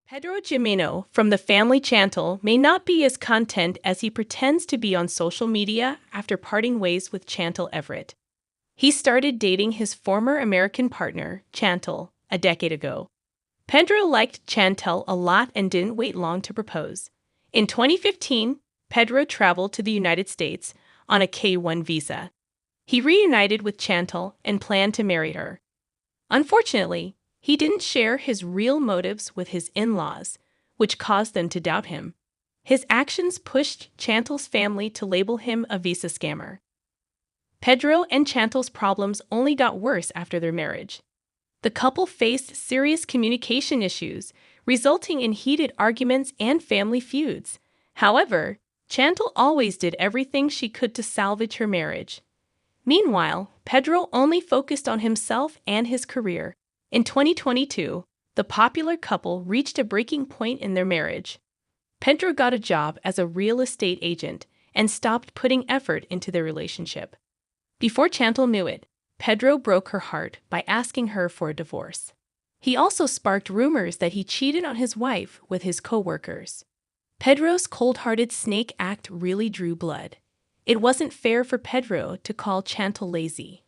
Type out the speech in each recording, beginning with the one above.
Pedro Jimeno from the family Chantel may not be as content as he pretends to be on social media after parting ways with Chantel Everett. He started dating his former American partner, Chantel, a decade ago. Pedro liked Chantel a lot and didn't wait long to propose. In 2015, Pedro traveled to the United States on a K-1 visa. He reunited with Chantel and planned to marry her. Unfortunately, he didn't share his real motives with his in-laws, which caused them to doubt him. His actions pushed Chantel's family to label him a visa scammer. Pedro and Chantel's problems only got worse after their marriage. The couple faced serious communication issues, resulting in heated arguments and family feuds. However, Chantel always did everything she could to salvage her marriage. Meanwhile, Pedro only focused on himself and his career. In 2022, the popular couple reached a breaking point in their marriage. Pedro got a job as a real estate agent and stopped putting effort into their relationship. Before Chantel knew it, Pedro broke her heart by asking her for a divorce. He also sparked rumors that he cheated on his wife with his co-workers. Pedro's cold-hearted snake act really drew blood. It wasn't fair for Pedro to call Chantel lazy.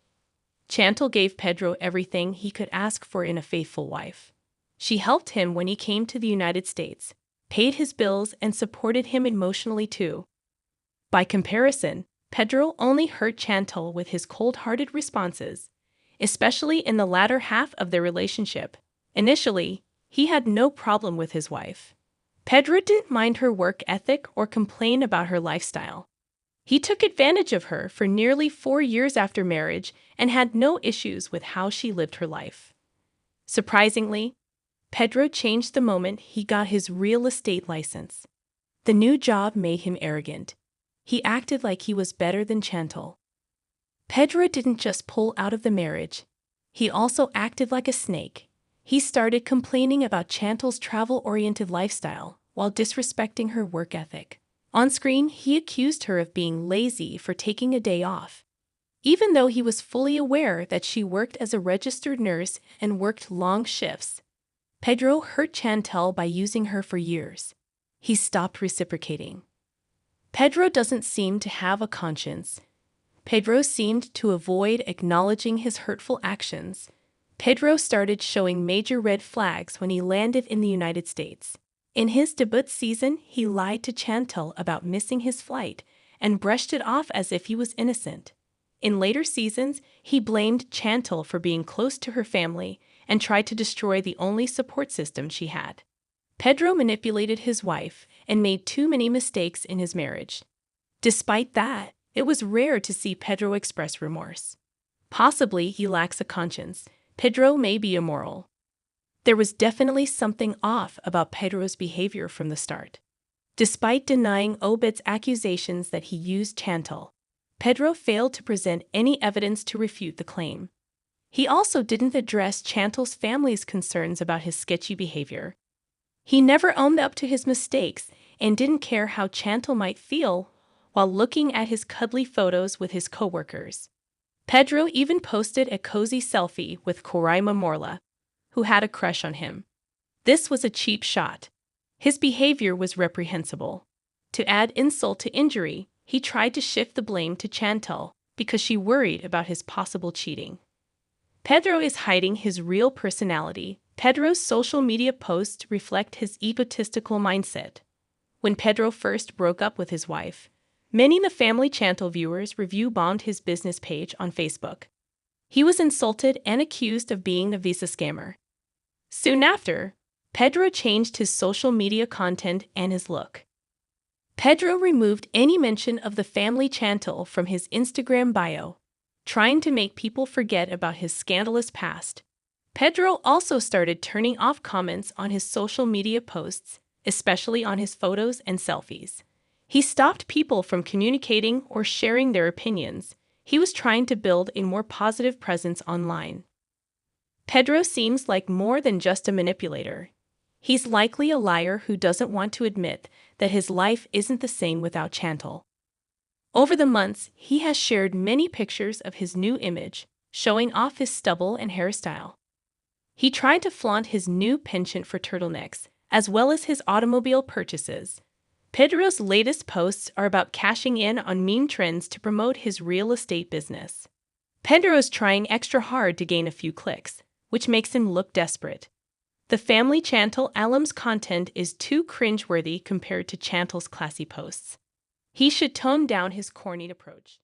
Chantel gave Pedro everything he could ask for in a faithful wife. She helped him when he came to the United States, paid his bills, and supported him emotionally too. By comparison, Pedro only hurt Chantel with his cold-hearted responses, especially in the latter half of their relationship. Initially, he had no problem with his wife. Pedro didn't mind her work ethic or complain about her lifestyle. He took advantage of her for nearly 4 years after marriage and had no issues with how she lived her life. Surprisingly, Pedro changed the moment he got his real estate license. The new job made him arrogant. He acted like he was better than Chantel. Pedro didn't just pull out of the marriage. He also acted like a snake. He started complaining about Chantel's travel-oriented lifestyle while disrespecting her work ethic. On screen, he accused her of being lazy for taking a day off, even though he was fully aware that she worked as a registered nurse and worked long shifts. Pedro hurt Chantel by using her for years. He stopped reciprocating. Pedro doesn't seem to have a conscience. Pedro seemed to avoid acknowledging his hurtful actions. Pedro started showing major red flags when he landed in the United States. In his debut season, he lied to Chantel about missing his flight and brushed it off as if he was innocent. In later seasons, he blamed Chantel for being close to her family and tried to destroy the only support system she had. Pedro manipulated his wife and made too many mistakes in his marriage. Despite that, it was rare to see Pedro express remorse. Possibly he lacks a conscience. Pedro may be immoral. There was definitely something off about Pedro's behavior from the start. Despite denying Obed's accusations that he used Chantel, Pedro failed to present any evidence to refute the claim. He also didn't address Chantel's family's concerns about his sketchy behavior. He never owned up to his mistakes and didn't care how Chantel might feel while looking at his cuddly photos with his coworkers. Pedro even posted a cozy selfie with Coraima Morla, who had a crush on him. This was a cheap shot. His behavior was reprehensible. To add insult to injury, he tried to shift the blame to Chantel because she worried about his possible cheating. Pedro is hiding his real personality. Pedro's social media posts reflect his egotistical mindset. When Pedro first broke up with his wife, many of the family Chantel viewers review-bombed his business page on Facebook. He was insulted and accused of being a visa scammer. Soon after, Pedro changed his social media content and his look. Pedro removed any mention of the family Chantel from his Instagram bio, trying to make people forget about his scandalous past. Pedro also started turning off comments on his social media posts, especially on his photos and selfies. He stopped people from communicating or sharing their opinions. He was trying to build a more positive presence online. Pedro seems like more than just a manipulator. He's likely a liar who doesn't want to admit that his life isn't the same without Chantel. Over the months, he has shared many pictures of his new image, showing off his stubble and hairstyle. He tried to flaunt his new penchant for turtlenecks, as well as his automobile purchases. Pedro's latest posts are about cashing in on meme trends to promote his real estate business. Pedro's trying extra hard to gain a few clicks, which makes him look desperate. The family Chantel alum's content is too cringeworthy compared to Chantel's classy posts. He should tone down his corny approach.